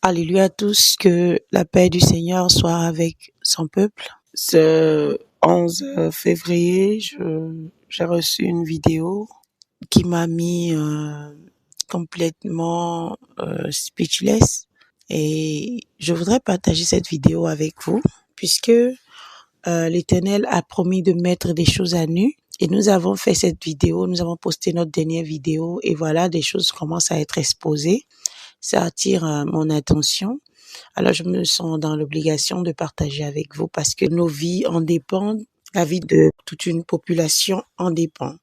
Alléluia à tous, que la paix du Seigneur soit avec son peuple. Ce 11 février, j'ai reçu une vidéo qui m'a mis complètement speechless, et je voudrais partager cette vidéo avec vous puisque l'Éternel a promis de mettre des choses à nu. Et nous avons fait cette vidéo, nous avons posté notre dernière vidéo et voilà, des choses commencent à être exposées. Ça attire mon attention. Alors, je me sens dans l'obligation de partager avec vous parce que nos vies en dépendent, la vie de toute une population en dépend.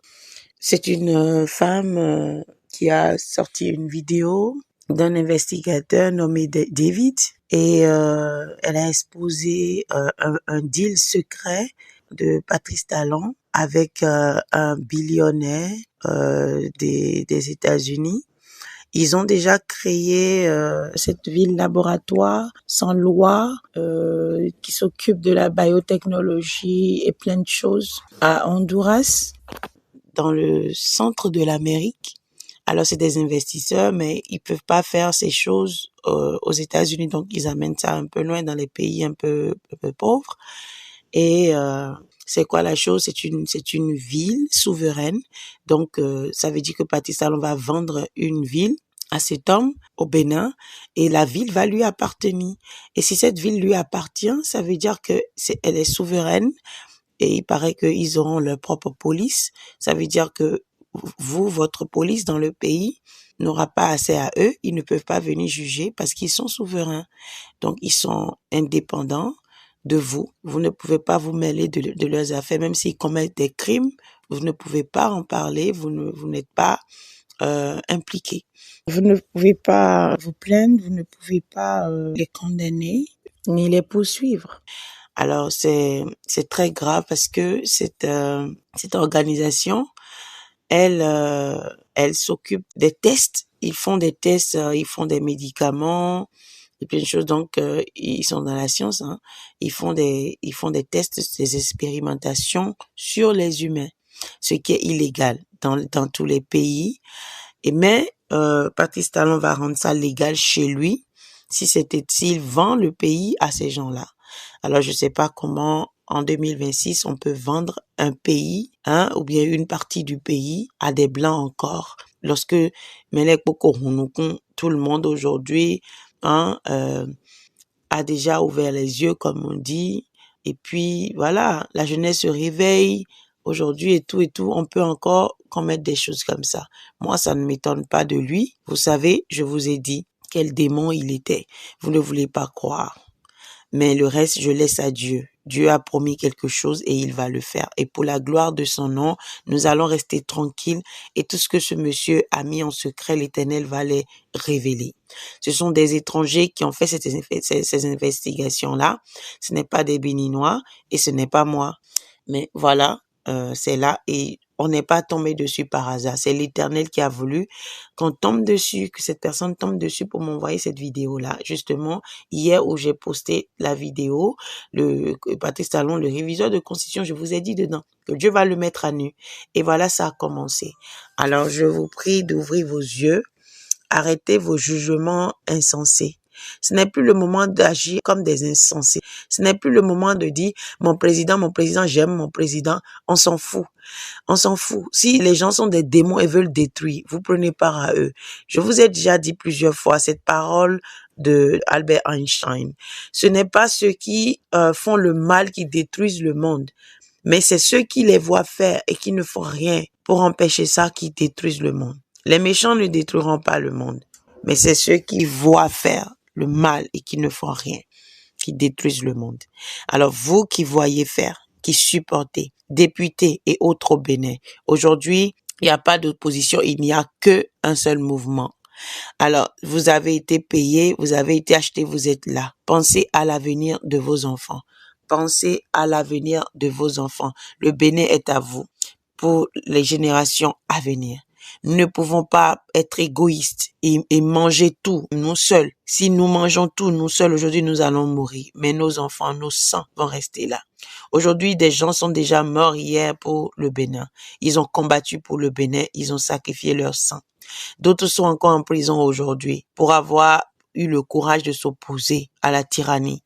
C'est une femme qui a sorti une vidéo d'un investigateur nommé David et elle a exposé un deal secret de Patrice Talon avec un billionnaire des États-Unis. Ils ont déjà créé cette ville laboratoire sans loi qui s'occupe de la biotechnologie et plein de choses à Honduras, dans le centre de l'Amérique. Alors, c'est des investisseurs, mais ils peuvent pas faire ces choses aux États-Unis, donc ils amènent ça un peu loin dans les pays un peu pauvres. Et c'est quoi la chose? C'est une ville souveraine. Donc, ça veut dire que Patrice Talon va vendre une ville à cet homme au Bénin et la ville va lui appartenir. Et si cette ville lui appartient, ça veut dire que elle est souveraine et il paraît qu'ils auront leur propre police. Ça veut dire que vous, votre police dans le pays n'aura pas accès à eux. Ils ne peuvent pas venir juger parce qu'ils sont souverains. Donc, ils sont indépendants de vous. Vous ne pouvez pas vous mêler de leurs affaires, même s'ils commettent des crimes. Vous ne pouvez pas en parler. Vous n'êtes pas impliqué. Vous ne pouvez pas vous plaindre. Vous ne pouvez pas les condamner ni les poursuivre. Alors c'est très grave parce que cette organisation, elle s'occupe des tests. Ils font des tests, ils font des médicaments et plein de choses. Donc ils sont dans la science, hein. Ils font des tests, des expérimentations sur les humains, ce qui est illégal dans tous les pays. Mais Patrice Talon va rendre ça légal chez lui s'il vend le pays à ces gens-là. Alors, je sais pas comment, en 2026, on peut vendre un pays, hein, ou bien une partie du pays à des Blancs encore. Lorsque Melek Bokohounoukoun, tout le monde aujourd'hui, hein, a déjà ouvert les yeux, comme on dit. Et puis, voilà, la jeunesse se réveille aujourd'hui et tout, on peut encore commettre des choses comme ça. Moi, ça ne m'étonne pas de lui. Vous savez, je vous ai dit quel démon il était. Vous ne voulez pas croire. Mais le reste, je laisse à Dieu. Dieu a promis quelque chose et il va le faire. Et pour la gloire de son nom, nous allons rester tranquilles et tout ce que ce monsieur a mis en secret, l'Éternel va les révéler. Ce sont des étrangers qui ont fait ces investigations-là. Ce n'est pas des Béninois et ce n'est pas moi. Mais voilà, c'est là et on n'est pas tombé dessus par hasard. C'est l'Éternel qui a voulu qu'on tombe dessus, que cette personne tombe dessus pour m'envoyer cette vidéo-là. Justement, hier où j'ai posté la vidéo, Patrice Talon, le réviseur de constitution, je vous ai dit dedans que Dieu va le mettre à nu. Et voilà, ça a commencé. Alors, je vous prie d'ouvrir vos yeux. Arrêtez vos jugements insensés. Ce n'est plus le moment d'agir comme des insensés. Ce n'est plus le moment de dire mon président, j'aime mon président. On s'en fout. On s'en fout. Si les gens sont des démons et veulent détruire, vous prenez part à eux. Je vous ai déjà dit plusieurs fois cette parole de Albert Einstein. Ce n'est pas ceux qui font le mal qui détruisent le monde, mais c'est ceux qui les voient faire et qui ne font rien pour empêcher ça qui détruisent le monde. Les méchants ne détruiront pas le monde, mais c'est ceux qui voient faire le mal et qui ne font rien qui détruisent le monde. Alors vous qui voyez faire, qui supportez, députés et autres au Bénin, aujourd'hui, il n'y a pas d'opposition, il n'y a qu'un seul mouvement. Alors, vous avez été payé, vous avez été acheté, vous êtes là. Pensez à l'avenir de vos enfants. Pensez à l'avenir de vos enfants. Le Bénin est à vous pour les générations à venir. Nous ne pouvons pas être égoïstes et manger tout, nous seuls. Si nous mangeons tout, nous seuls, aujourd'hui, nous allons mourir. Mais nos enfants, nos sangs vont rester là. Aujourd'hui, des gens sont déjà morts hier pour le Bénin. Ils ont combattu pour le Bénin, ils ont sacrifié leur sang. D'autres sont encore en prison aujourd'hui pour avoir eu le courage de s'opposer à la tyrannie.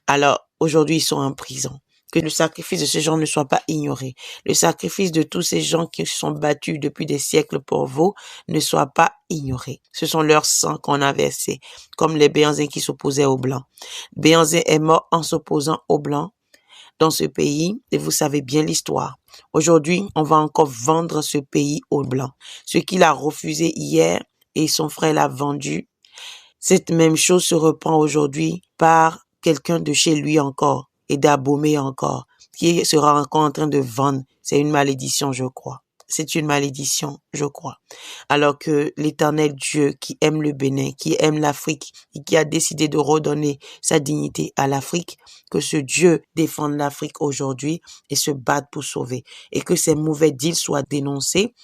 Alors, aujourd'hui, ils sont en prison. Que le sacrifice de ces gens ne soit pas ignoré. Le sacrifice de tous ces gens qui se sont battus depuis des siècles pour vous ne soit pas ignoré. Ce sont leurs sangs qu'on a versés, comme les Béanzins qui s'opposaient aux Blancs. Béanzin est mort en s'opposant aux Blancs dans ce pays, et vous savez bien l'histoire. Aujourd'hui, on va encore vendre ce pays aux Blancs. Ce qu'il a refusé hier et son frère l'a vendu, cette même chose se reprend aujourd'hui par quelqu'un de chez lui encore et d'Abomey encore, qui sera encore en train de vendre. C'est une malédiction, je crois. C'est une malédiction, je crois. Alors que l'Éternel Dieu qui aime le Bénin, qui aime l'Afrique et qui a décidé de redonner sa dignité à l'Afrique, que ce Dieu défende l'Afrique aujourd'hui et se batte pour sauver. Et que ces mauvais deals soient dénoncés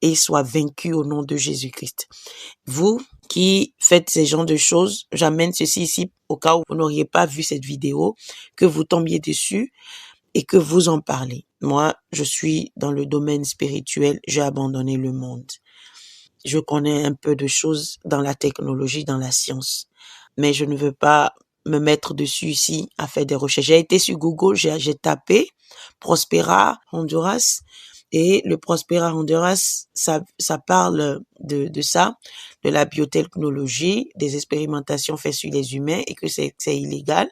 et soient vaincus au nom de Jésus-Christ. Vous qui faites ces genres de choses, j'amène ceci ici au cas où vous n'auriez pas vu cette vidéo, que vous tombiez dessus et que vous en parlez. Moi, je suis dans le domaine spirituel, j'ai abandonné le monde. Je connais un peu de choses dans la technologie, dans la science, mais je ne veux pas me mettre dessus ici à faire des recherches. J'ai été sur Google, j'ai tapé Prospera Honduras, et le Prospera Honduras, ça parle de ça, de la biotechnologie, des expérimentations faites sur les humains et que c'est illégal.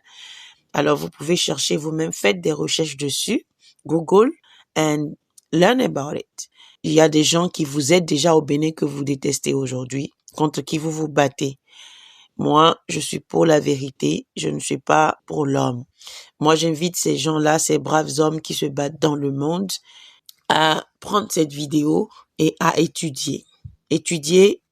Alors, vous pouvez chercher vous-même, faites des recherches dessus, Google, and learn about it. Il y a des gens qui vous aident déjà au Bénin que vous détestez aujourd'hui, contre qui vous vous battez. Moi, je suis pour la vérité, je ne suis pas pour l'homme. Moi, j'invite ces gens-là, ces braves hommes qui se battent dans le monde, à prendre cette vidéo et à étudier. Étudier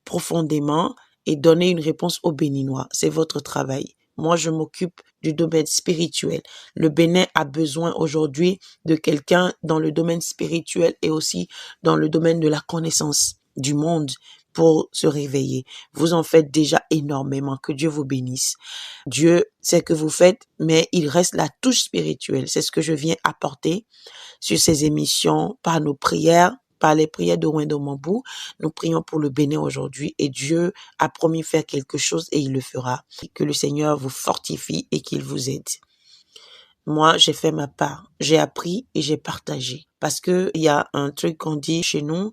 profondément et donner une réponse aux Béninois. C'est votre travail. Moi, je m'occupe du domaine spirituel. Le Bénin a besoin aujourd'hui de quelqu'un dans le domaine spirituel et aussi dans le domaine de la connaissance du monde pour se réveiller. Vous en faites déjà énormément. Que Dieu vous bénisse. Dieu sait que vous faites, mais il reste la touche spirituelle. C'est ce que je viens apporter sur ces émissions par nos prières, par les prières de Wendo Mambou. Nous prions pour le Bénin aujourd'hui et Dieu a promis faire quelque chose et il le fera. Que le Seigneur vous fortifie et qu'il vous aide. Moi, j'ai fait ma part. J'ai appris et j'ai partagé. Parce que il y a un truc qu'on dit chez nous,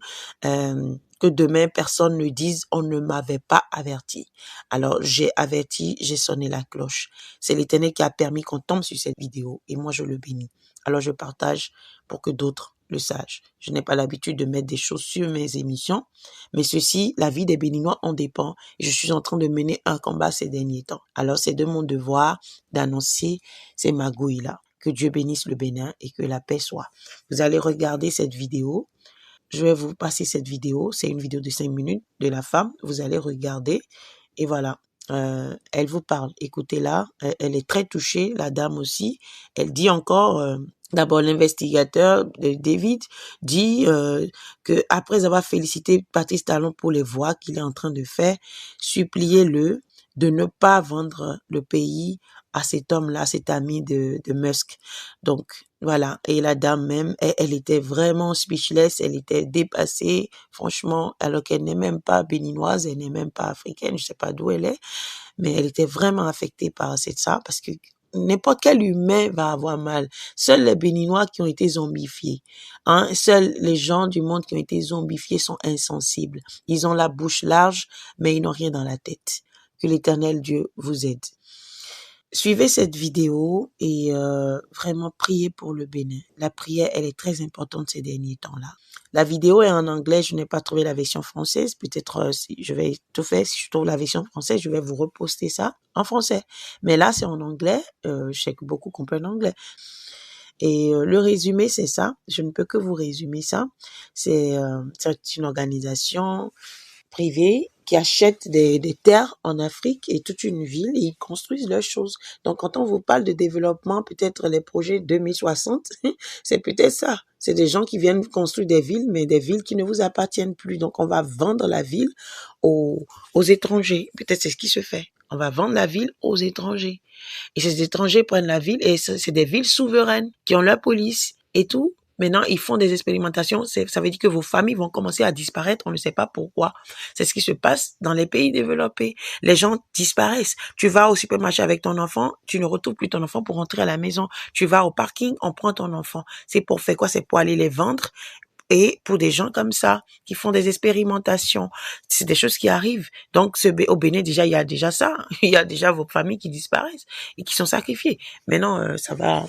que demain, personne ne dise « on ne m'avait pas averti ». Alors, j'ai averti, j'ai sonné la cloche. C'est l'Éternel qui a permis qu'on tombe sur cette vidéo et moi, je le bénis. Alors, je partage pour que d'autres le sachent. Je n'ai pas l'habitude de mettre des choses sur mes émissions, mais ceci, la vie des Béninois en dépend. Et je suis en train de mener un combat ces derniers temps. Alors, c'est de mon devoir d'annoncer ces magouilles-là. Que Dieu bénisse le Bénin et que la paix soit. Vous allez regarder cette vidéo. Je vais vous passer cette vidéo. C'est une vidéo de 5 minutes de la femme. Vous allez regarder. Et voilà. Elle vous parle. Écoutez-la. Elle est très touchée. La dame aussi. Elle dit encore... D'abord, l'investigateur David dit que après avoir félicité Patrice Talon pour les voix qu'il est en train de faire, suppliez-le de ne pas vendre le pays à cet homme-là, cet ami de Musk. Donc, voilà. Et la dame même, elle était vraiment speechless, elle était dépassée, franchement, alors qu'elle n'est même pas béninoise, elle n'est même pas africaine, je sais pas d'où elle est, mais elle était vraiment affectée par ça, parce que n'importe quel humain va avoir mal. Seuls les Béninois qui ont été zombifiés, seuls les gens du monde qui ont été zombifiés sont insensibles. Ils ont la bouche large, mais ils n'ont rien dans la tête. Que l'Éternel Dieu vous aide. Suivez cette vidéo et vraiment priez pour le Bénin. La prière, elle est très importante ces derniers temps-là. La vidéo est en anglais, je n'ai pas trouvé la version française. Peut-être si je vais tout faire, si je trouve la version française, je vais vous reposter ça en français. Mais là, c'est en anglais. Je sais que beaucoup comprennent l'anglais. Et le résumé, c'est ça. Je ne peux que vous résumer ça. C'est une organisation privée qui achètent des terres en Afrique et toute une ville et ils construisent leurs choses. Donc, quand on vous parle de développement, peut-être les projets 2060, c'est peut-être ça. C'est des gens qui viennent construire des villes, mais des villes qui ne vous appartiennent plus. Donc, on va vendre la ville aux étrangers. Peut-être c'est ce qui se fait. On va vendre la ville aux étrangers. Et ces étrangers prennent la ville et c'est des villes souveraines qui ont leur police et tout. Maintenant, ils font des expérimentations. Ça veut dire que vos familles vont commencer à disparaître. On ne sait pas pourquoi. C'est ce qui se passe dans les pays développés. Les gens disparaissent. Tu vas au supermarché avec ton enfant, tu ne retrouves plus ton enfant pour rentrer à la maison. Tu vas au parking, on prend ton enfant. C'est pour faire quoi? C'est pour aller les vendre. Et pour des gens comme ça, qui font des expérimentations, c'est des choses qui arrivent. Donc, au Bénin, déjà, il y a déjà ça. Il y a déjà vos familles qui disparaissent et qui sont sacrifiées. Maintenant, ça va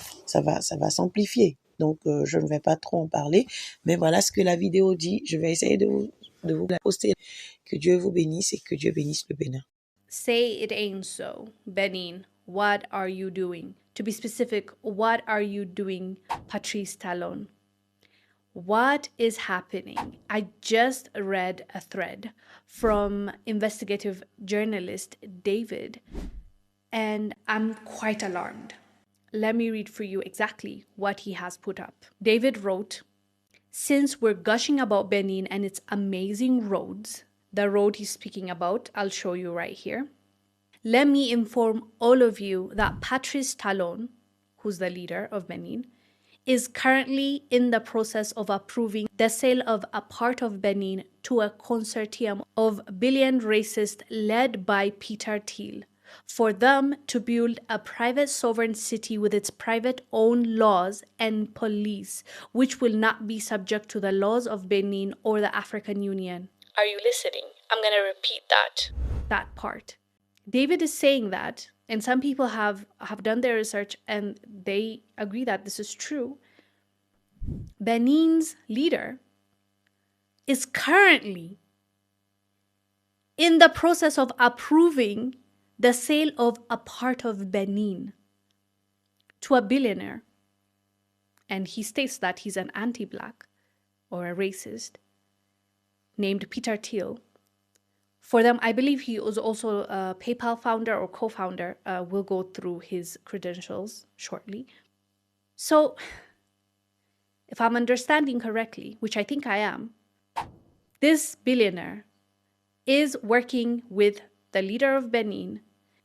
s'amplifier. Donc, je ne vais pas trop en parler. Mais voilà ce que la vidéo dit. Je vais essayer de vous la poster. Que Dieu vous bénisse et que Dieu bénisse le Bénin. Say it ain't so. Benin, what are you doing? To be specific, what are you doing, Patrice Talon? What is happening? I just read a thread from investigative journalist David, and I'm quite alarmed. Let me read for you exactly what he has put up. David wrote, since we're gushing about Benin and its amazing roads, the road he's speaking about, I'll show you right here. Let me inform all of you that Patrice Talon, who's the leader of Benin, is currently in the process of approving the sale of a part of Benin to a consortium of billion racists led by Peter Thiel for them to build a private sovereign city with its private own laws and police, which will not be subject to the laws of Benin or the African Union. Are you listening? I'm going to repeat that part. David is saying that, and some people have done their research and they agree that this is true. Benin's leader is currently in the process of approving the sale of a part of Benin to a billionaire. And he states that he's an anti-black or a racist named Peter Thiel. For them, I believe he was also a PayPal founder or co-founder. We'll go through his credentials shortly. So, if I'm understanding correctly, which I think I am, this billionaire is working with the leader of Benin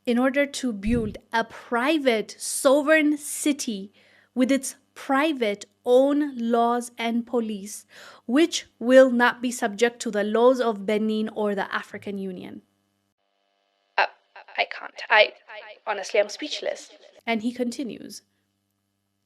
in order to build a private sovereign city with its private own laws and police, which will not be subject to the laws of Benin or the African Union. I can't. Honestly, I'm speechless. And he continues.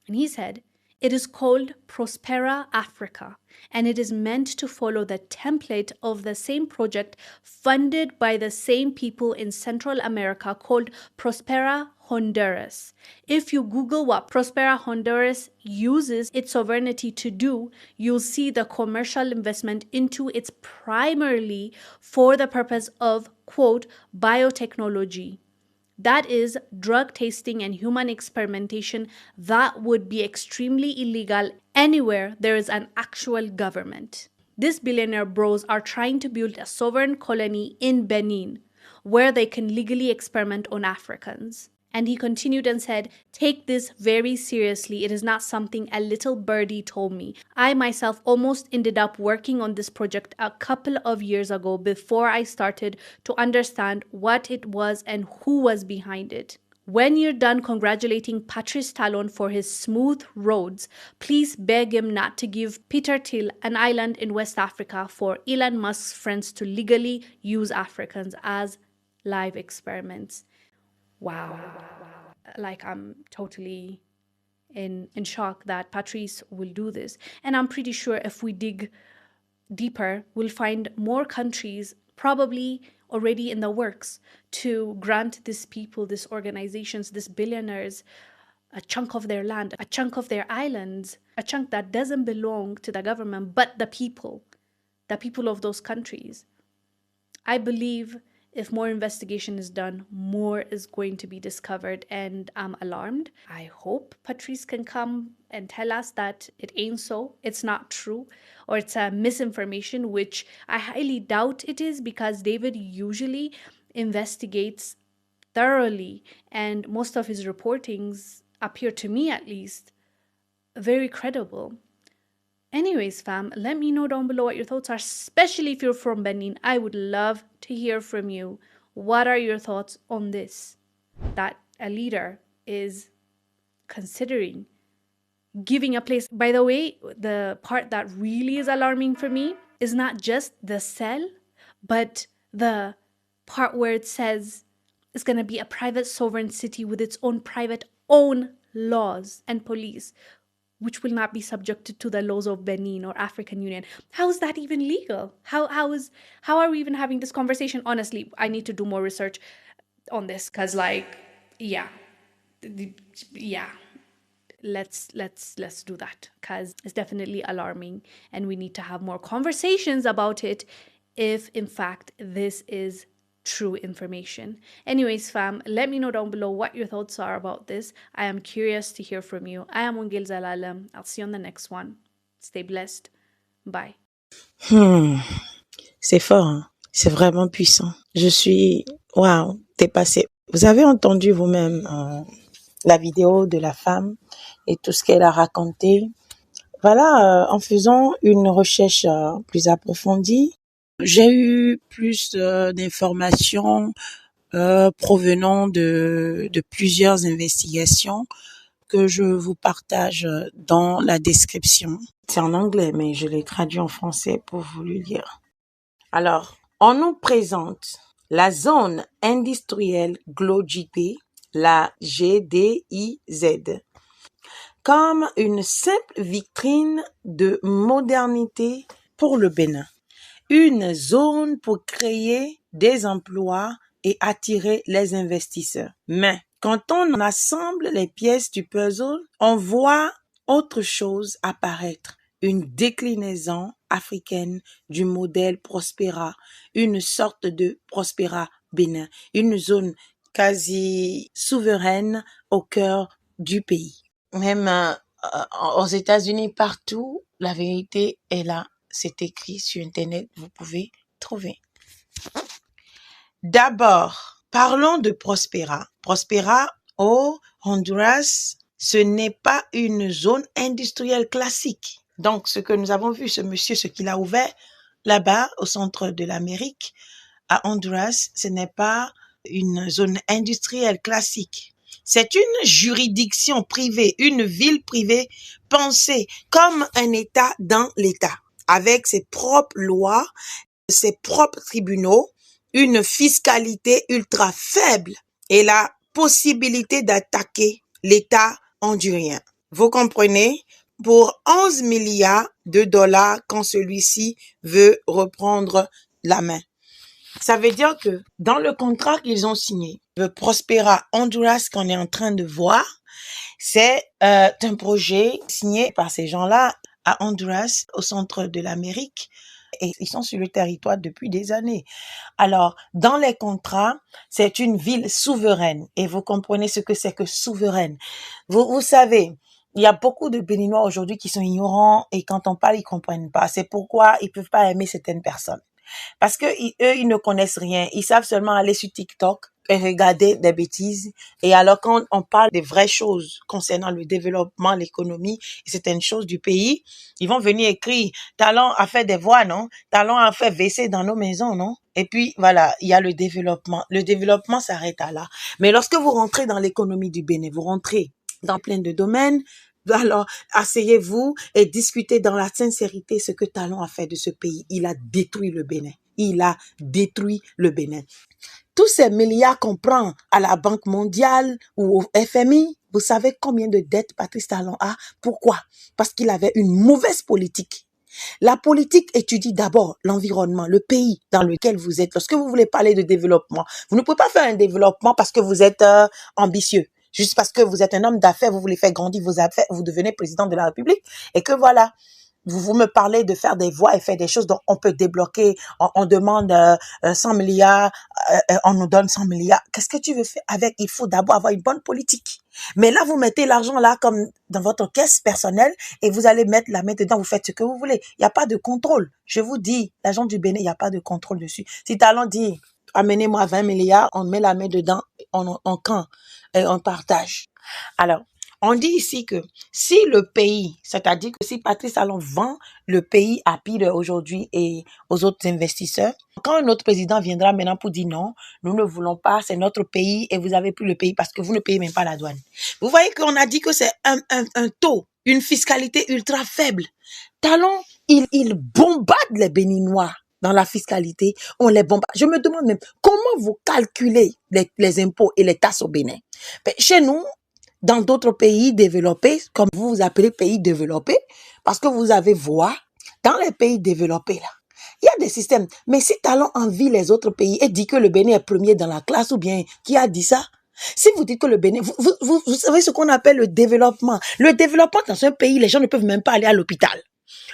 And he said, it is called Prospera Africa, and it is meant to follow the template of the same project funded by the same people in Central America called Prospera Honduras. If you Google what Prospera Honduras uses its sovereignty to do, you'll see the commercial investment into its primarily for the purpose of, quote, biotechnology. That is drug tasting and human experimentation that would be extremely illegal anywhere there is an actual government. These billionaire bros are trying to build a sovereign colony in Benin where they can legally experiment on Africans. And he continued and said, take this very seriously. It is not something a little birdie told me. I myself almost ended up working on this project a couple of years ago before I started to understand what it was and who was behind it. When you're done congratulating Patrice Talon for his smooth roads, please beg him not to give Peter Thiel an island in West Africa for Elon Musk's friends to legally use Africans as live experiments. Wow. Like, I'm totally in shock that Patrice will do this. And I'm pretty sure if we dig deeper, we'll find more countries probably already in the works to grant these people, these organizations, these billionaires, a chunk of their land, a chunk of their islands, a chunk that doesn't belong to the government, but the people of those countries. I believe if more investigation is done, more is going to be discovered, and I'm alarmed. I hope Patrice can come and tell us that it ain't so, it's not true, or it's a misinformation, which I highly doubt it is, because David usually investigates thoroughly, and most of his reportings appear, to me at least, very credible. Anyways, fam, let me know down below what your thoughts are, especially if you're from Benin. I would love to hear from you. What are your thoughts on this? That a leader is considering giving a place. By the way, the part that really is alarming for me is not just the cell, but the part where it says it's going to be a private sovereign city with its own private own laws and police, which will not be subjected to the laws of Benin or African Union. How is that even legal? How are we even having this conversation? Honestly, I need to do more research on this because, like, yeah, yeah. Let's do that because it's definitely alarming, and we need to have more conversations about it if in fact this is true information. Anyways, fam, let me know down below what your thoughts are about this. I am curious to hear from you. I am Wongel Zalalam. I'll see you on the next one. Stay blessed. Bye. C'est fort, hein? C'est vraiment puissant. Je suis, waouh, dépassée. Vous avez entendu vous-même la vidéo de la femme et tout ce qu'elle a raconté. Voilà, en faisant une recherche plus approfondie, j'ai eu plus d'informations provenant de plusieurs investigations que je vous partage dans la description. C'est en anglais, mais je l'ai traduit en français pour vous le lire. Alors, on nous présente la zone industrielle GLOJP, la GDIZ, comme une simple vitrine de modernité pour le Bénin. Une zone pour créer des emplois et attirer les investisseurs. Mais quand on assemble les pièces du puzzle, on voit autre chose apparaître. Une déclinaison africaine du modèle Prospera, une sorte de Prospera Bénin, une zone quasi souveraine au cœur du pays. Même aux États-Unis, partout, la vérité est là. C'est écrit sur Internet, vous pouvez trouver. D'abord, parlons de Prospera. Prospera au Honduras, ce n'est pas une zone industrielle classique. Donc, ce que nous avons vu, ce monsieur, ce qu'il a ouvert là-bas, au centre de l'Amérique, à Honduras, ce n'est pas une zone industrielle classique. C'est une juridiction privée, une ville privée pensée comme un État dans l'État, avec ses propres lois, ses propres tribunaux, une fiscalité ultra faible et la possibilité d'attaquer l'État hondurien. Vous comprenez? Pour 11 milliards de dollars quand celui-ci veut reprendre la main. Ça veut dire que dans le contrat qu'ils ont signé, le Prospera Honduras qu'on est en train de voir, c'est un projet signé par ces gens-là à Honduras, au centre de l'Amérique, et ils sont sur le territoire depuis des années. Alors, dans les contrats, c'est une ville souveraine, et vous comprenez ce que c'est que souveraine. Vous savez, il y a beaucoup de Béninois aujourd'hui qui sont ignorants, et quand on parle, ils comprennent pas. C'est pourquoi ils peuvent pas aimer certaines personnes. Parce que eux, ils ne connaissent rien. Ils savent seulement aller sur TikTok et regarder des bêtises. Et alors, quand on parle des vraies choses concernant le développement, l'économie et certaines choses du pays, ils vont venir écrire, Talon a fait des voies, non? Talon a fait WC dans nos maisons, non? Et puis, voilà, il y a le développement. Le développement s'arrête à là. Mais lorsque vous rentrez dans l'économie du Bénin, vous rentrez dans plein de domaines. Alors, asseyez-vous et discutez dans la sincérité ce que Talon a fait de ce pays. Il a détruit le Bénin. Il a détruit le Bénin. Tous ces milliards qu'on prend à la Banque mondiale ou au FMI, vous savez combien de dettes Patrice Talon a? Pourquoi? Parce qu'il avait une mauvaise politique. La politique étudie d'abord l'environnement, le pays dans lequel vous êtes. Lorsque vous voulez parler de développement, vous ne pouvez pas faire un développement parce que vous êtes ambitieux. Juste parce que vous êtes un homme d'affaires, vous voulez faire grandir vos affaires, vous devenez président de la République et que voilà, vous me parlez de faire des voies et faire des choses dont on peut débloquer, on demande 100 milliards, on nous donne 100 milliards. Qu'est-ce que tu veux faire avec? Il faut d'abord avoir une bonne politique. Mais là, vous mettez l'argent là comme dans votre caisse personnelle et vous allez mettre la main dedans, vous faites ce que vous voulez. Il n'y a pas de contrôle. Je vous dis, l'argent du Bénin, il n'y a pas de contrôle dessus. Si Talon dit, amenez-moi 20 milliards, on met la main dedans, on camp et on partage. Alors, on dit ici que si le pays, c'est-à-dire que si Patrice Talon vend le pays à Pire aujourd'hui et aux autres investisseurs, quand un autre président viendra maintenant pour dire non, nous ne voulons pas, c'est notre pays et vous avez plus le pays parce que vous ne payez même pas la douane. Vous voyez qu'on a dit que c'est un taux, une fiscalité ultra faible. Talon, il bombarde les Béninois dans la fiscalité. On les bombarde. Je me demande même, comment vous calculez les impôts et les taxes au Bénin? Ben, chez nous, dans d'autres pays développés, comme vous vous appelez pays développés, parce que vous avez voix, dans les pays développés, là, il y a des systèmes. Mais si Talon envie les autres pays et dit que le Bénin est premier dans la classe, ou bien, qui a dit ça? Si vous dites que le Bénin, vous savez ce qu'on appelle le développement. Le développement dans un pays, les gens ne peuvent même pas aller à l'hôpital.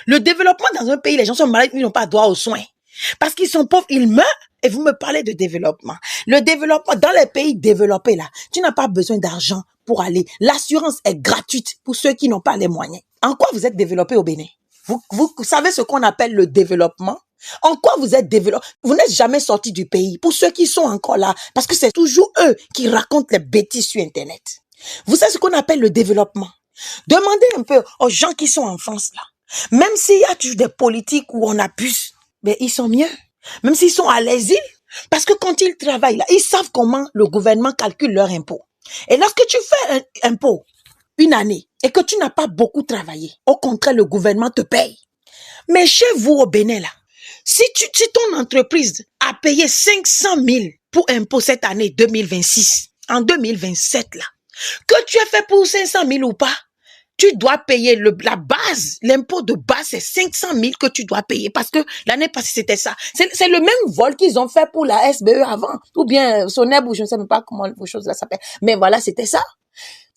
Le développement dans un pays, les gens sont malades, ils n'ont pas droit aux soins. Parce qu'ils sont pauvres, ils meurent, et vous me parlez de développement. Le développement, dans les pays développés, là, tu n'as pas besoin d'argent pour aller. L'assurance est gratuite pour ceux qui n'ont pas les moyens. En quoi vous êtes développé au Bénin? Vous savez ce qu'on appelle le développement? En quoi vous êtes développé? Vous n'êtes jamais sorti du pays. Pour ceux qui sont encore là, parce que c'est toujours eux qui racontent les bêtises sur Internet. Vous savez ce qu'on appelle le développement? Demandez un peu aux gens qui sont en France là. Même s'il y a toujours des politiques où on abuse, mais ils sont mieux. Même s'ils sont à l'exil, parce que quand ils travaillent là, ils savent comment le gouvernement calcule leur impôt. Et lorsque tu fais un impôt une année et que tu n'as pas beaucoup travaillé, au contraire, le gouvernement te paye. Mais chez vous au Bénin là, si ton entreprise a payé 500 000 pour impôt cette année 2026, en 2027 là, que tu as fait pour 500 000 ou pas, tu dois payer la base, l'impôt de base, c'est 500 000 que tu dois payer parce que l'année passée, c'était ça. C'est le même vol qu'ils ont fait pour la SBE avant, ou bien Soneb, ou je ne sais même pas comment vos choses là s'appellent. Mais voilà, c'était ça.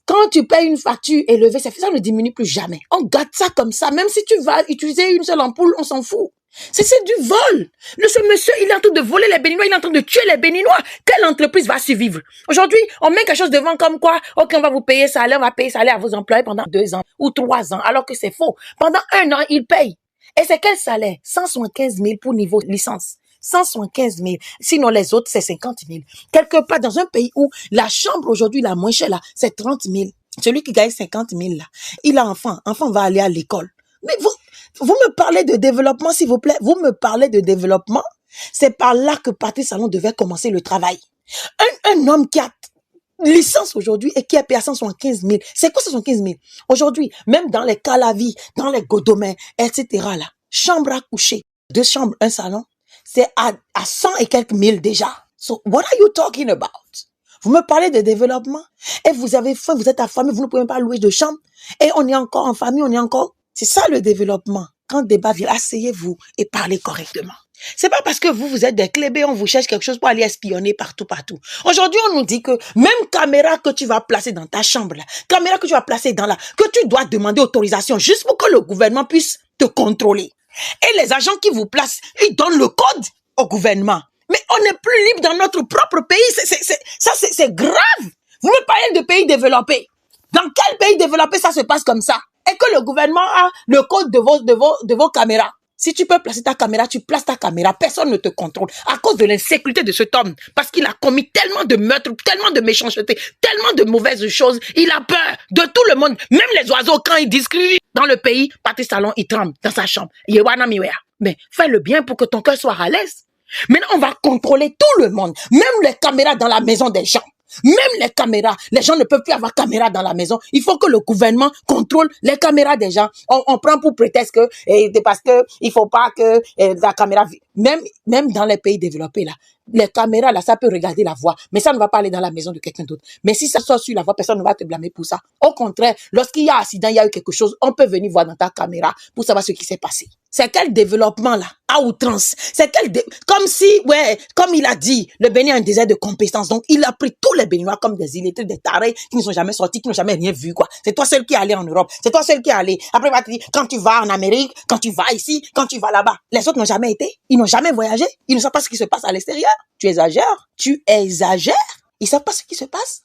Quand tu payes une facture élevée, ça ne diminue plus jamais. On garde ça comme ça. Même si tu vas utiliser une seule ampoule, on s'en fout. C'est du vol. Ce monsieur, il est en train de voler les Béninois, il est en train de tuer les Béninois. Quelle entreprise va survivre? Aujourd'hui, on met quelque chose devant comme quoi, ok, on va vous payer salaire, on va payer salaire à vos employés pendant 2 ans ou 3 ans, alors que c'est faux. Pendant 1 an, ils payent. Et c'est quel salaire? 175 000 pour niveau licence. 175 000. Sinon, les autres, c'est 50 000. Quelque part, dans un pays où la chambre aujourd'hui, la moins chère, là, c'est 30 000. Celui qui gagne 50 000, là, il a enfant. Enfant va aller à l'école. Mais vous me parlez de développement, s'il vous plaît. Vous me parlez de développement. C'est par là que Patrice Talon devait commencer le travail. Un homme qui a licence aujourd'hui et qui est payé à 175 000. C'est quoi 175 000? Aujourd'hui, même dans les Calavi, dans les Godomins, etc. là, chambre à coucher, 2 chambres, 1 salon, c'est à 100 et quelques mille déjà. So, what are you talking about? Vous me parlez de développement et vous avez faim, vous êtes affamé, vous ne pouvez même pas louer de chambre et on est encore en famille, on est encore... C'est ça le développement. Quand le débat vient, asseyez-vous et parlez correctement. C'est pas parce que vous êtes des clébés, on vous cherche quelque chose pour aller espionner partout. Aujourd'hui, on nous dit que même caméra que tu vas placer dans ta chambre, là, caméra que tu vas placer que tu dois demander autorisation juste pour que le gouvernement puisse te contrôler. Et les agents qui vous placent, ils donnent le code au gouvernement. Mais on n'est plus libre dans notre propre pays. C'est grave. Vous me parlez de pays développés. Dans quel pays développé ça se passe comme ça? Et que le gouvernement a le code de vos caméras. Si tu peux placer ta caméra, tu places ta caméra. Personne ne te contrôle. À cause de l'insécurité de cet homme. Parce qu'il a commis tellement de meurtres, tellement de méchanceté, tellement de mauvaises choses. Il a peur de tout le monde. Même les oiseaux, quand ils discutent dans le pays, Patrice Talon, il tremble dans sa chambre. Mais fais le bien pour que ton cœur soit à l'aise. Maintenant, on va contrôler tout le monde. Même les caméras dans la maison des gens. Même les caméras, les gens ne peuvent plus avoir caméra dans la maison. Il faut que le gouvernement contrôle les caméras des gens. On prend pour prétexte que parce que il faut pas que la caméra même dans les pays développés là, les caméras là, ça peut regarder la voix, mais ça ne va pas aller dans la maison de quelqu'un d'autre. Mais si ça sort sur la voix, personne ne va te blâmer pour ça. Au contraire, lorsqu'il y a accident, il y a eu quelque chose, on peut venir voir dans ta caméra pour savoir ce qui s'est passé. C'est quel développement là, à outrance? C'est comme si, comme il a dit, le Bénin a un désert de compétences. Donc, il a pris tous les Béninois comme des illettrés, des tarés qui ne sont jamais sortis, qui n'ont jamais rien vu, quoi. C'est toi seul qui est allé en Europe. C'est toi seul qui est allé. Après, il va te dire, quand tu vas en Amérique, quand tu vas ici, quand tu vas là-bas. Les autres n'ont jamais été. Ils n'ont jamais voyagé. Ils ne savent pas ce qui se passe à l'extérieur. Tu exagères. Ils savent pas ce qui se passe.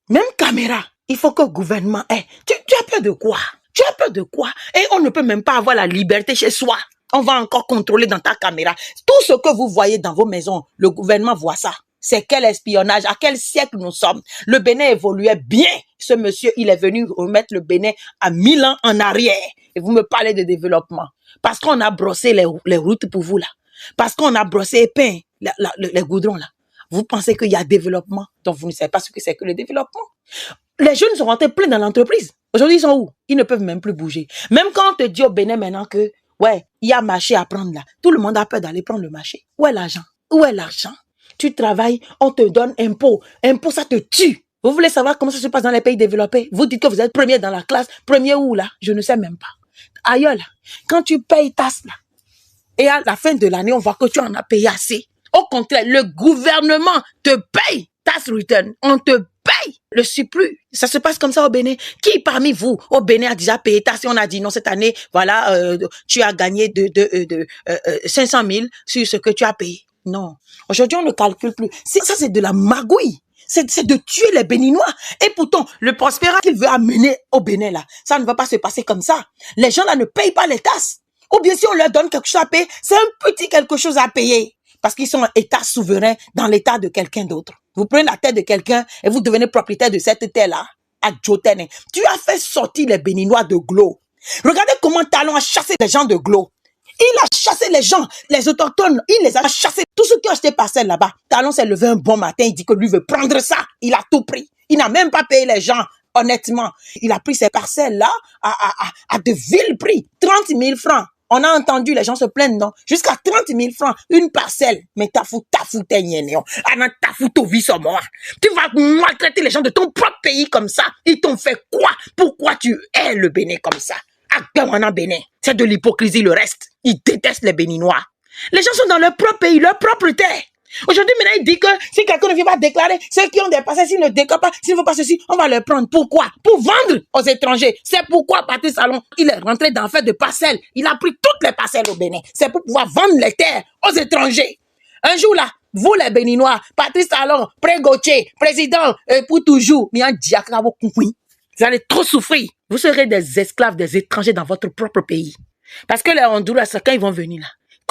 Même caméra. Il faut que le gouvernement tu as peur de quoi? Tu as peur de quoi? Et on ne peut même pas avoir la liberté chez soi. On va encore contrôler dans ta caméra. Tout ce que vous voyez dans vos maisons, le gouvernement voit ça. C'est quel espionnage? À quel siècle nous sommes? Le Bénin évoluait bien. Ce monsieur, il est venu remettre le Bénin à 1000 ans en arrière. Et vous me parlez de développement. Parce qu'on a brossé les routes pour vous là. Parce qu'on a brossé et peint les goudrons là. Vous pensez qu'il y a développement. Donc vous ne savez pas ce que c'est que le développement. Les jeunes sont rentrés pleins dans l'entreprise. Aujourd'hui, ils sont où? Ils ne peuvent même plus bouger. Même quand on te dit au Bénin maintenant que, ouais, il y a marché à prendre là, tout le monde a peur d'aller prendre le marché. Où est l'argent? Où est l'argent? Tu travailles, on te donne impôt. Impôt, ça te tue. Vous voulez savoir comment ça se passe dans les pays développés? Vous dites que vous êtes premier dans la classe. Premier où là? Je ne sais même pas. Ailleurs là, quand tu payes tasse là, et à la fin de l'année, on voit que tu en as payé assez. Au contraire, le gouvernement te paye tax return. On te paye le surplus. Ça se passe comme ça au Bénin. Qui parmi vous, au Bénin, a déjà payé taxe et on a dit non, cette année, voilà, tu as gagné 500 000 sur ce que tu as payé? Non. Aujourd'hui, on ne calcule plus. Ça, c'est de la magouille. C'est de tuer les Béninois. Et pourtant, le prospérat qu'il veut amener au Bénin, là, ça ne va pas se passer comme ça. Les gens, là, ne payent pas les taxes. Ou bien si on leur donne quelque chose à payer, c'est un petit quelque chose à payer. Parce qu'ils sont un État souverain dans l'État de quelqu'un d'autre. Vous prenez la terre de quelqu'un et vous devenez propriétaire de cette terre-là. À Jotene. Tu as fait sortir les Béninois de Glo. Regardez comment Talon a chassé les gens de Glo. Il a chassé les gens, les autochtones, il les a chassés. Tous ceux qui ont acheté parcelle là-bas. Talon s'est levé un bon matin, il dit que lui veut prendre ça. Il a tout pris. Il n'a même pas payé les gens, honnêtement. Il a pris ces parcelles-là à de vils prix. 30 000 francs. On a entendu les gens se plaindre, non? Jusqu'à 30 000 francs, une parcelle. Mais t'as foutu, tu vas maltraiter les gens de ton propre pays comme ça. Ils t'ont fait quoi? Pourquoi tu hais le Bénin comme ça? Bénin. C'est de l'hypocrisie le reste. Ils détestent les Béninois. Les gens sont dans leur propre pays, leur propre terre. Aujourd'hui, maintenant, il dit que si quelqu'un ne vient pas déclarer, ceux qui ont des parcelles, s'ils ne déclarent pas, s'ils ne font pas ceci, on va leur prendre. Pourquoi? Pour vendre aux étrangers. C'est pourquoi Patrice Talon, il est rentré dans l'affaire de parcelles. Il a pris toutes les parcelles au Bénin. C'est pour pouvoir vendre les terres aux étrangers. Un jour là, vous les Béninois, Patrice Talon, Pré-Gauthier, président pour toujours, vous allez trop souffrir. Vous serez des esclaves des étrangers dans votre propre pays. Parce que les Honduras, quand ils vont venir là,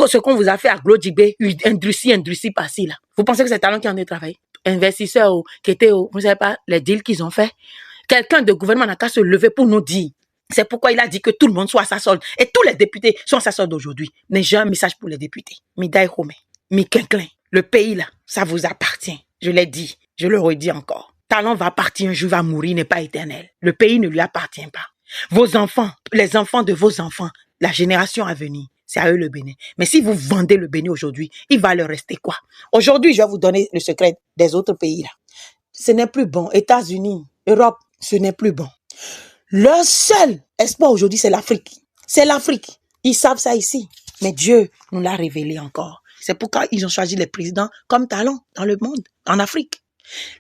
ce qu'on vous a fait à Glodjibé, Indrussi par-ci là. Vous pensez que c'est Talon qui en est travaillé? Investisseurs qui étaient, vous ne savez pas, les deals qu'ils ont fait. Quelqu'un de gouvernement n'a qu'à se lever pour nous dire. C'est pourquoi il a dit que tout le monde soit à sa solde. Et tous les députés sont à sa solde aujourd'hui. Mais j'ai un message pour les députés. Midaï Home, Mikinclin, le pays là, ça vous appartient. Je l'ai dit, je le redis encore. Talon va partir un jour, va mourir, n'est pas éternel. Le pays ne lui appartient pas. Vos enfants, les enfants de vos enfants, la génération à venir, c'est à eux le Bénin. Mais si vous vendez le Bénin aujourd'hui, il va leur rester quoi? Aujourd'hui, je vais vous donner le secret des autres pays là. Ce n'est plus bon. États-Unis, Europe, ce n'est plus bon. Leur seul espoir aujourd'hui, c'est l'Afrique. C'est l'Afrique. Ils savent ça ici. Mais Dieu nous l'a révélé encore. C'est pourquoi ils ont choisi les présidents comme Talon dans le monde, en Afrique.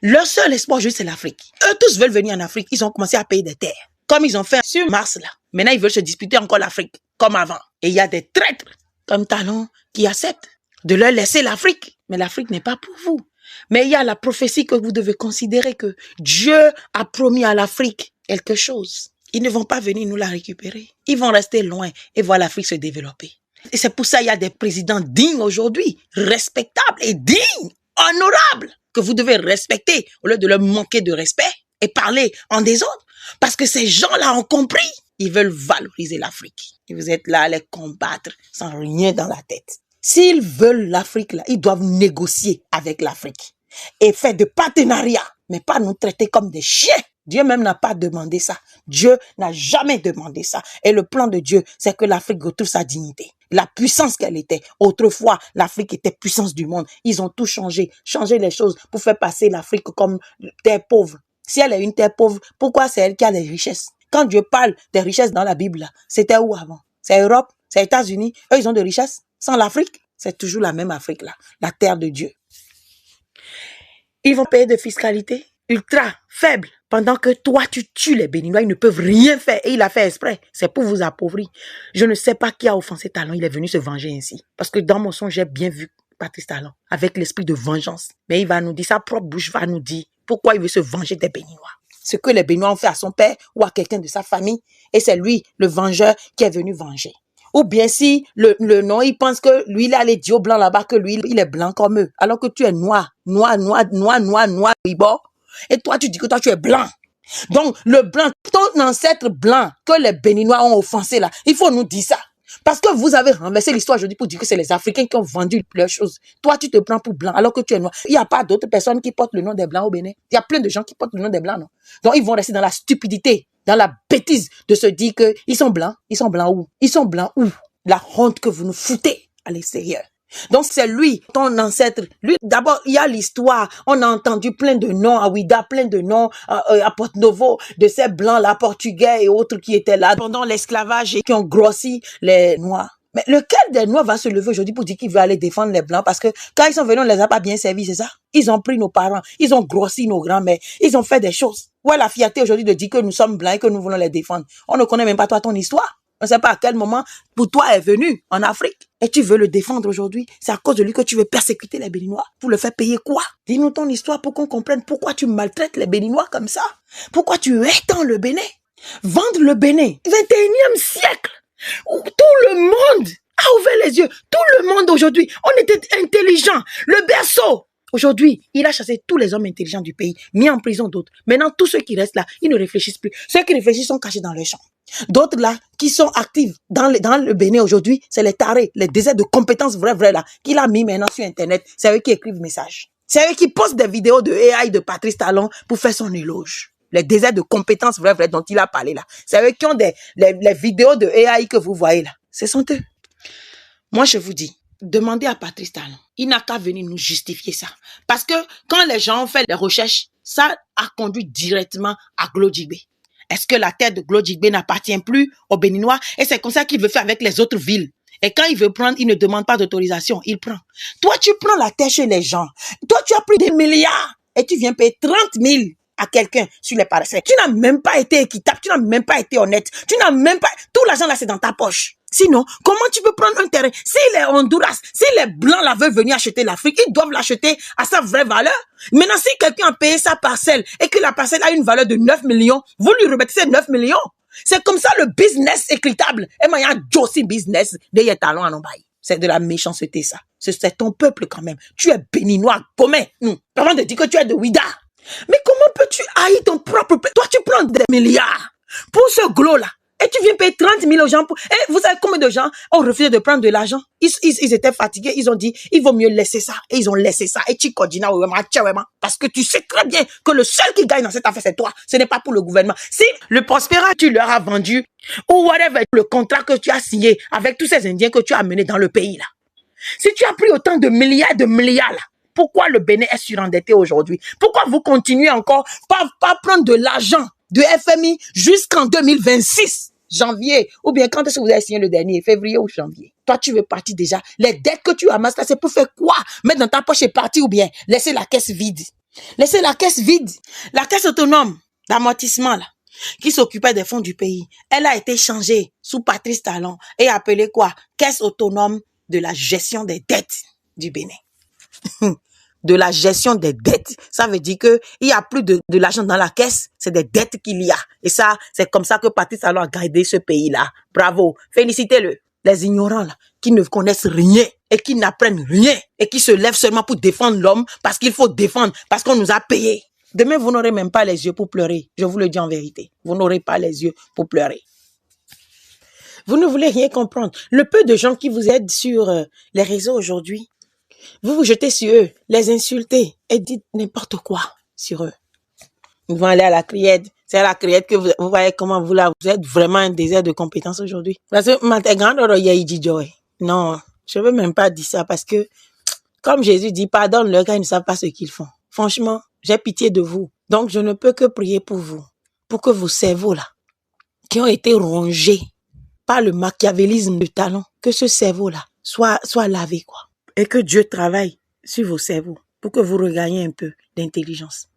Leur seul espoir aujourd'hui, c'est l'Afrique. Eux tous veulent venir en Afrique. Ils ont commencé à payer des terres. Comme ils ont fait sur Mars là. Maintenant, ils veulent se disputer encore l'Afrique, comme avant. Et il y a des traîtres comme Talon qui acceptent de leur laisser l'Afrique. Mais l'Afrique n'est pas pour vous. Mais il y a la prophétie que vous devez considérer que Dieu a promis à l'Afrique quelque chose. Ils ne vont pas venir nous la récupérer. Ils vont rester loin et voir l'Afrique se développer. Et c'est pour ça qu'il y a des présidents dignes aujourd'hui, respectables et dignes, honorables, que vous devez respecter au lieu de leur manquer de respect et parler en désordre. Parce que ces gens-là ont compris. Ils veulent valoriser l'Afrique. Et vous êtes là à les combattre sans rien dans la tête. S'ils veulent l'Afrique, là, ils doivent négocier avec l'Afrique et faire de partenariats, mais pas nous traiter comme des chiens. Dieu même n'a pas demandé ça. Dieu n'a jamais demandé ça. Et le plan de Dieu, c'est que l'Afrique retrouve sa dignité. La puissance qu'elle était. Autrefois, l'Afrique était puissance du monde. Ils ont tout changé les choses pour faire passer l'Afrique comme terre pauvre. Si elle est une terre pauvre, pourquoi c'est elle qui a les richesses? Quand Dieu parle des richesses dans la Bible, c'était où avant? C'est Europe, c'est États-Unis. Eux, ils ont des richesses. Sans l'Afrique, c'est toujours la même Afrique là, la terre de Dieu. Ils vont payer de fiscalité ultra faible, pendant que toi, tu tues les Béninois, ils ne peuvent rien faire. Et il a fait exprès, c'est pour vous appauvrir. Je ne sais pas qui a offensé Talon, il est venu se venger ainsi. Parce que dans mon son, j'ai bien vu Patrice Talon, avec l'esprit de vengeance. Mais il va nous dire, sa propre bouche va nous dire pourquoi il veut se venger des Béninois. Ce que les Béninois ont fait à son père ou à quelqu'un de sa famille, et c'est lui, le vengeur, qui est venu venger. Ou bien si le nom, il pense que lui, il a les dieux blancs là-bas, que lui, il est blanc comme eux. Alors que tu es noir, bibor. Et toi, tu dis que toi, tu es blanc. Donc, le blanc, ton ancêtre blanc que les Béninois ont offensé là, il faut nous dire ça. Parce que vous avez renversé l'histoire aujourd'hui pour dire que c'est les Africains qui ont vendu leurs choses. Toi, tu te prends pour blanc alors que tu es noir. Il n'y a pas d'autres personnes qui portent le nom des blancs au Bénin. Il y a plein de gens qui portent le nom des blancs, non? Donc, ils vont rester dans la stupidité. dans la bêtise de se dire que ils sont blancs où? Ils sont blancs où? La honte que vous nous foutez à l'extérieur. Donc c'est lui, ton ancêtre. Lui, d'abord, il y a l'histoire. On a entendu plein de noms à Ouidah, plein de noms à Porto Novo, de ces blancs-là, portugais et autres qui étaient là pendant l'esclavage et qui ont grossi les noirs. Mais lequel des noirs va se lever aujourd'hui pour dire qu'il veut aller défendre les blancs? Parce que quand ils sont venus, on les a pas bien servis, c'est ça? Ils ont pris nos parents, ils ont grossi nos grands-mères, ils ont fait des choses. Où est la fierté aujourd'hui de dire que nous sommes blancs et que nous voulons les défendre? On ne connaît même pas toi ton histoire. On ne sait pas à quel moment pour toi est venu en Afrique. Et tu veux le défendre aujourd'hui. C'est à cause de lui que tu veux persécuter les Béninois. Pour le faire payer quoi? Dis-nous ton histoire pour qu'on comprenne pourquoi tu maltraites les Béninois comme ça. Pourquoi tu étends le Bénin? Vendre le Bénin. 21e siècle. Où tout le monde a ouvert les yeux. Tout le monde aujourd'hui. On était intelligent. Le berceau. Aujourd'hui, il a chassé tous les hommes intelligents du pays, mis en prison d'autres. Maintenant, tous ceux qui restent là, ils ne réfléchissent plus. Ceux qui réfléchissent sont cachés dans les champs. D'autres là, qui sont actifs dans le Bénin aujourd'hui, c'est les tarés, les déserts de compétences vrais là, qu'il a mis maintenant sur Internet. C'est eux qui écrivent messages. C'est eux qui postent des vidéos de AI de Patrice Talon pour faire son éloge. Les déserts de compétences vrais dont il a parlé là. C'est eux qui ont les vidéos de AI que vous voyez là. Ce sont eux. Moi, je vous dis, demandez à Patrice Talon. Il n'a qu'à venir nous justifier ça. Parce que quand les gens ont fait les recherches, ça a conduit directement à Glodjibé. Est-ce que la terre de Glodjibé n'appartient plus aux Béninois? Et c'est comme ça qu'il veut faire avec les autres villes. Et quand il veut prendre, il ne demande pas d'autorisation, il prend. Toi, tu prends la terre chez les gens. Toi, tu as pris des milliards et tu viens payer 30 000 à quelqu'un sur les parcelles. Tu n'as même pas été équitable, tu n'as même pas été honnête. Tu n'as même pas... Tout l'argent là, c'est dans ta poche. Sinon, comment tu peux prendre un terrain? Si les Honduras, si les Blancs là veulent venir acheter l'Afrique, ils doivent l'acheter à sa vraie valeur. Maintenant, si quelqu'un a payé sa parcelle et que la parcelle a une valeur de 9 millions, vous lui remettez ces 9 millions. C'est comme ça le business équitable. Et moi, il y a un Josie business de talons à Nombaï. C'est de la méchanceté, ça. C'est ton peuple quand même. Tu es béninois, comment? Avant de dire que tu es de Ouidah. Mais comment peux-tu haïr ton propre peuple? Toi, tu prends des milliards pour ce glos-là. Et tu viens payer 30 000 aux gens. Et vous savez combien de gens ont refusé de prendre de l'argent? Ils étaient fatigués. Ils ont dit, il vaut mieux laisser ça. Et ils ont laissé ça. Et tu continues parce que tu sais très bien que le seul qui gagne dans cette affaire, c'est toi. Ce n'est pas pour le gouvernement. Si le Prospera, tu leur as vendu, ou whatever, le contrat que tu as signé avec tous ces Indiens que tu as menés dans le pays, là. Si tu as pris autant de milliards, là, pourquoi le Bénin est surendetté aujourd'hui? Pourquoi vous continuez encore pas prendre de l'argent de FMI jusqu'en 2026, janvier, ou bien quand est-ce que vous avez signé le dernier, février ou janvier? Toi, tu veux partir déjà. Les dettes que tu amasses là, c'est pour faire quoi? Mettre dans ta poche et partir ou bien laisser la caisse vide? Laisser la caisse vide. La caisse autonome d'amortissement là, qui s'occupait des fonds du pays, elle a été changée sous Patrice Talon et appelée quoi? Caisse autonome de la gestion des dettes du Bénin. De la gestion des dettes. Ça veut dire que il y a plus de l'argent dans la caisse, c'est des dettes qu'il y a. Et ça, c'est comme ça que Patrice Talon a gardé ce pays-là. Bravo. Félicitez-le. Les ignorants, là, qui ne connaissent rien et qui n'apprennent rien et qui se lèvent seulement pour défendre l'homme parce qu'il faut défendre, parce qu'on nous a payés. Demain, vous n'aurez même pas les yeux pour pleurer. Je vous le dis en vérité. Vous n'aurez pas les yeux pour pleurer. Vous ne voulez rien comprendre. Le peu de gens qui vous aident sur les réseaux aujourd'hui, vous vous jetez sur eux, les insultez et dites n'importe quoi sur eux. Ils vont aller à la criette. C'est à la criette que vous voyez comment vous êtes vraiment un désert de compétences aujourd'hui. Parce que non, je veux même pas dire ça parce que, comme Jésus dit, pardonne-leur car ils ne savent pas ce qu'ils font. Franchement, j'ai pitié de vous. Donc, je ne peux que prier pour vous, pour que vos cerveaux là, qui ont été rongés par le machiavélisme de Talon, que ce cerveau là soit lavé quoi. Et que Dieu travaille sur vos cerveaux pour que vous regagniez un peu d'intelligence.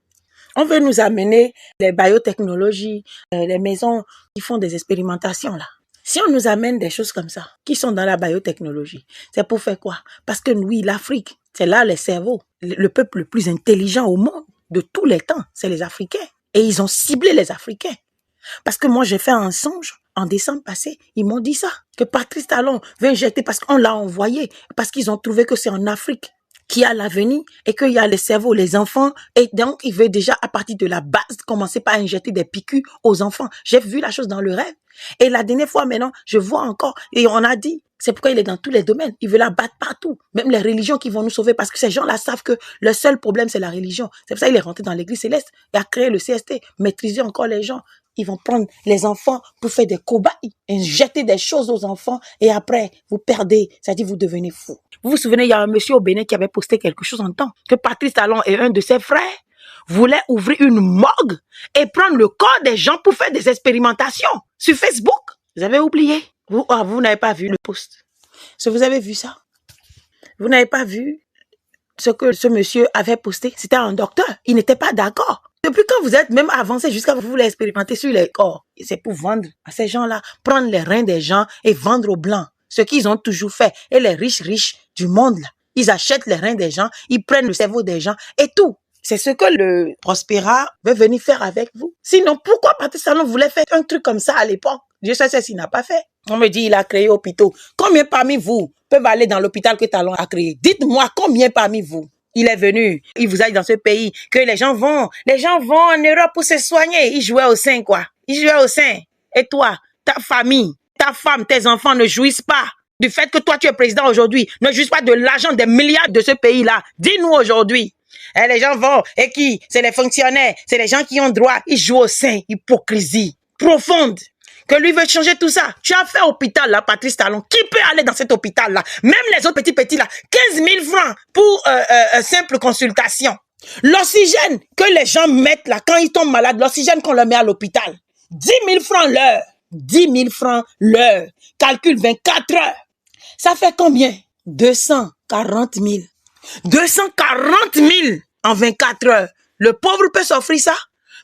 On veut nous amener les biotechnologies, les maisons qui font des expérimentations là. Si on nous amène des choses comme ça, qui sont dans la biotechnologie, c'est pour faire quoi? Parce que oui, l'Afrique, c'est là les cerveaux. Le peuple le plus intelligent au monde de tous les temps, c'est les Africains. Et ils ont ciblé les Africains. Parce que moi, j'ai fait un songe. En décembre passé, ils m'ont dit ça, que Patrice Talon veut injecter parce qu'on l'a envoyé, parce qu'ils ont trouvé que c'est en Afrique qu'il y a l'avenir et qu'il y a les cerveaux, les enfants. Et donc, il veut déjà, à partir de la base, commencer par injecter des piqûres aux enfants. J'ai vu la chose dans le rêve. Et la dernière fois, maintenant, je vois encore, et on a dit, c'est pourquoi il est dans tous les domaines. Il veut la battre partout. Même les religions qui vont nous sauver, parce que ces gens-là savent que le seul problème, c'est la religion. C'est pour ça qu'il est rentré dans l'église céleste et a créé le CST, maîtriser encore les gens. Ils vont prendre les enfants pour faire des cobayes, et jeter des choses aux enfants et après, vous perdez. C'est-à-dire, vous devenez fou. Vous vous souvenez, il y a un monsieur au Bénin qui avait posté quelque chose en temps, que Patrice Talon et un de ses frères voulaient ouvrir une morgue et prendre le corps des gens pour faire des expérimentations sur Facebook. Vous avez oublié? Vous n'avez pas vu le post. Vous avez vu ça? Vous n'avez pas vu ce que ce monsieur avait posté? C'était un docteur. Il n'était pas d'accord. Depuis quand vous êtes même avancé jusqu'à vous voulez expérimenter sur les corps? C'est pour vendre à ces gens-là, prendre les reins des gens et vendre aux blancs. Ce qu'ils ont toujours fait. Et les riches du monde, là, ils achètent les reins des gens, ils prennent le cerveau des gens et tout. C'est ce que le Prospera veut venir faire avec vous. Sinon, pourquoi Patrice Talon voulait faire un truc comme ça à l'époque? Dieu sait ce qu'il n'a pas fait. On me dit, il a créé hôpitaux. Combien parmi vous peuvent aller dans l'hôpital que Talon a créé? Dites-moi, combien parmi vous? Il est venu, il vous a dit dans ce pays que les gens vont en Europe pour se soigner. Ils jouaient au sein, quoi. Ils jouaient au sein. Et toi, ta famille, ta femme, tes enfants ne jouissent pas du fait que toi tu es président aujourd'hui. Ne jouissent pas de l'argent des milliards de ce pays-là. Dis-nous aujourd'hui. Et les gens vont, et qui? C'est les fonctionnaires, c'est les gens qui ont droit. Ils jouent au sein. Hypocrisie profonde. Que lui veut changer tout ça. Tu as fait hôpital là, Patrice Talon. Qui peut aller dans cet hôpital là? Même les autres petits là, 15 000 francs pour simple consultation. L'oxygène que les gens mettent là, quand ils tombent malades, l'oxygène qu'on leur met à l'hôpital. 10 000 francs l'heure. 10 000 francs l'heure. Calcule 24 heures. Ça fait combien? 240 000. 240 000 en 24 heures. Le pauvre peut s'offrir ça?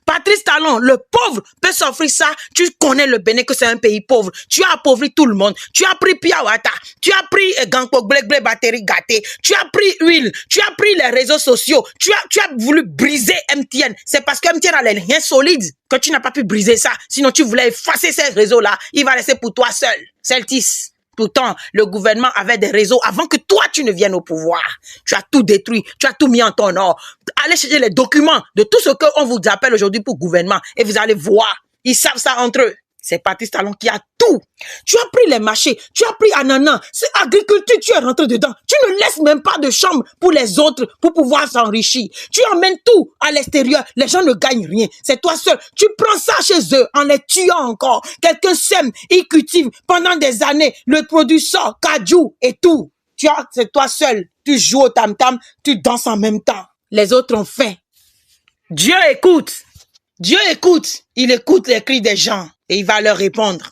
Patrice Talon, le pauvre peut s'offrir ça. Tu connais le Bénin que c'est un pays pauvre. Tu as appauvri tout le monde. Tu as pris Piawata. Tu as pris Gangpok Blek Blek Batterie Gâté. Tu as pris huile. Tu as pris les réseaux sociaux. Tu as voulu briser MTN. C'est parce que MTN a les liens solides que tu n'as pas pu briser ça. Sinon, tu voulais effacer ces réseaux-là. Il va rester pour toi seul. Celtis. Pourtant, le gouvernement avait des réseaux avant que toi, tu ne viennes au pouvoir. Tu as tout détruit, tu as tout mis en ton or. Allez chercher les documents de tout ce qu'on vous appelle aujourd'hui pour gouvernement et vous allez voir. Ils savent ça entre eux. C'est Patrice Talon qui a tout. Tu as pris les marchés, tu as pris Ananas, c'est agriculture, tu es rentré dedans. Tu ne laisses même pas de chambre pour les autres pour pouvoir s'enrichir. Tu emmènes tout à l'extérieur, les gens ne gagnent rien. C'est toi seul. Tu prends ça chez eux en les tuant encore. Quelqu'un sème, il cultive pendant des années, le produit sort, cajou et tout. C'est toi seul. Tu joues au tam-tam, tu danses en même temps. Les autres ont faim. Dieu écoute. Dieu écoute. Il écoute les cris des gens. Et il va leur répondre.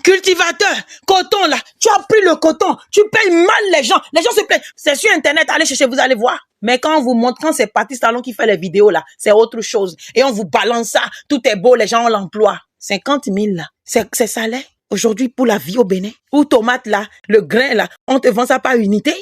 Cultivateur, coton là, tu as pris le coton, tu payes mal les gens se plaignent. C'est sur internet, allez chercher, vous allez voir. Mais quand on vous montre, quand c'est Patrice Talon qui fait les vidéos là, c'est autre chose. Et on vous balance ça, tout est beau, les gens ont l'emploi. 50 000 là, c'est salaire aujourd'hui pour la vie au Bénin. Ou tomate là, le grain là, on te vend ça par unité.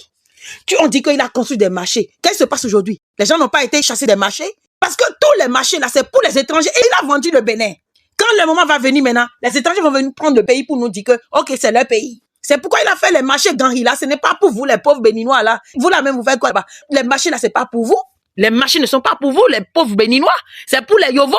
On dit qu'il a construit des marchés. Qu'est-ce qui se passe aujourd'hui? Les gens n'ont pas été chassés des marchés? Parce que tous les marchés là, c'est pour les étrangers et il a vendu le Bénin. Quand le moment va venir maintenant, les étrangers vont venir prendre le pays pour nous dire que, ok, c'est leur pays. C'est pourquoi il a fait les marchés Ganghi là. Ce n'est pas pour vous, les pauvres béninois là. Vous là même, vous faites quoi? Les marchés là, c'est pas pour vous. Les marchés ne sont pas pour vous, les pauvres béninois. C'est pour les Yovo.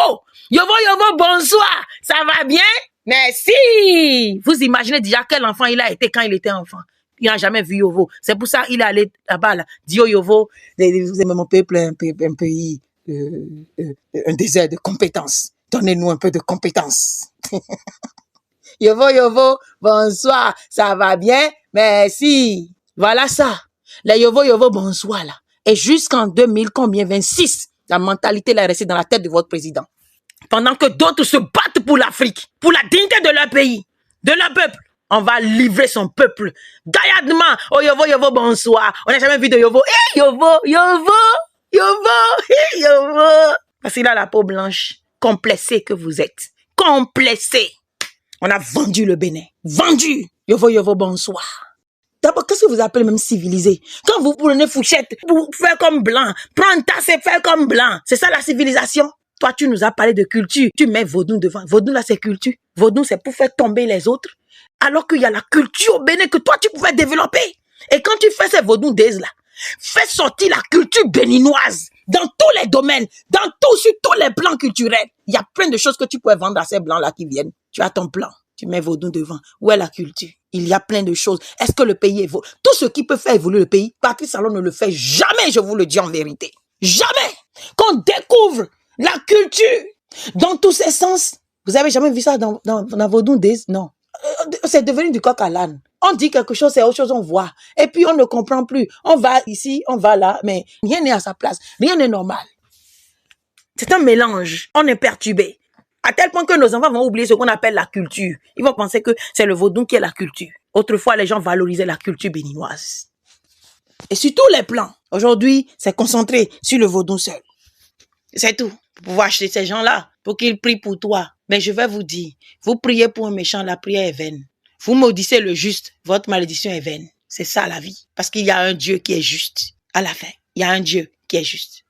Yovo, bonsoir. Ça va bien? Merci. Vous imaginez déjà quel enfant il a été quand il était enfant. Il n'a jamais vu Yovo. C'est pour ça qu'il est allé là-bas là. Dit Yovo, vous aimez mon peuple, un pays, un désert de compétences. Donnez-nous un peu de compétences. Yovo, bonsoir, ça va bien? Merci. Voilà ça. Les Yovo, bonsoir là. Et jusqu'en 2026, la mentalité là est restée dans la tête de votre président. Pendant que d'autres se battent pour l'Afrique, pour la dignité de leur pays, de leur peuple. On va livrer son peuple gaillardement. Oh Yovo, bonsoir. On n'a jamais vu de Yovo. Eh Yovo. Parce qu'il a la peau blanche. Complexé que vous êtes. Complexé. On a vendu le Bénin. Vendu. Yovo, bonsoir. D'abord, qu'est-ce que vous appelez même civilisé? Quand vous prenez fourchette pour faire comme blanc, prendre tasse et faire comme blanc. C'est ça la civilisation? Toi, tu nous as parlé de culture. Tu mets Vaudou devant. Vaudou, là, c'est culture. Vaudou, c'est pour faire tomber les autres. Alors qu'il y a la culture au Bénin que toi, tu pouvais développer. Et quand tu fais ces Vaudou days là, fais sortir la culture béninoise. Dans tous les domaines, sur tous les plans culturels. Il y a plein de choses que tu pourrais vendre à ces blancs-là qui viennent. Tu as ton plan, tu mets Vaudou devant. Où est la culture? Il y a plein de choses. Est-ce que le pays évolue? Tout ce qui peut faire évoluer le pays, Patrice Talon ne le fait jamais, je vous le dis en vérité. Jamais! Qu'on découvre la culture dans tous ses sens, Vous avez jamais vu ça dans Vaudou Days? Non. C'est devenu du coq à l'âne. On dit quelque chose, c'est autre chose, on voit. Et puis, on ne comprend plus. On va ici, on va là, mais rien n'est à sa place. Rien n'est normal. C'est un mélange. On est perturbé. À tel point que nos enfants vont oublier ce qu'on appelle la culture. Ils vont penser que c'est le vaudou qui est la culture. Autrefois, les gens valorisaient la culture béninoise. Et sur tous les plans. Aujourd'hui, c'est concentré sur le vaudou seul. C'est tout. Pour pouvoir acheter ces gens-là, pour qu'ils prient pour toi. Mais je vais vous dire, vous priez pour un méchant, la prière est vaine. Vous maudissez le juste, votre malédiction est vaine. C'est ça la vie. Parce qu'il y a un Dieu qui est juste. À la fin, il y a un Dieu qui est juste.